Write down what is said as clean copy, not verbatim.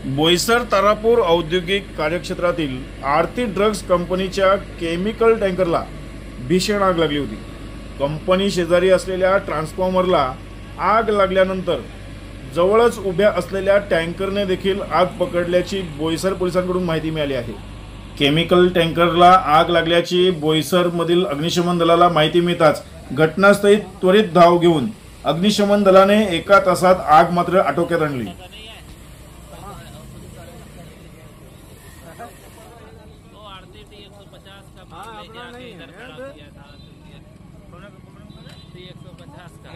बोईसर तारापूर औद्योगिक कार्यक्षेत्रातील आरती ड्रग्ज कंपनीच्या केमिकल टँकरला भीषण आग लागली होती। कंपनी शेजारी असलेल्या ट्रान्सफॉर्मरला आग लागल्यानंतर जवळच उभ्या असलेल्या टँकरने देखील आग पकडल्याची बोईसर पोलिसांकडून माहिती मिळाली आहे। केमिकल टँकरला आग लागल्याची बोईसरमधील अग्निशमन दलाला माहिती मिळताच घटनास्थळी त्वरित धाव घेऊन अग्निशमन दलाने एका तासात आग मात्र आटोक्यात आणली। वो आरती टी 150 का माल ले जाके इधर खड़ा किया था। टी 150 का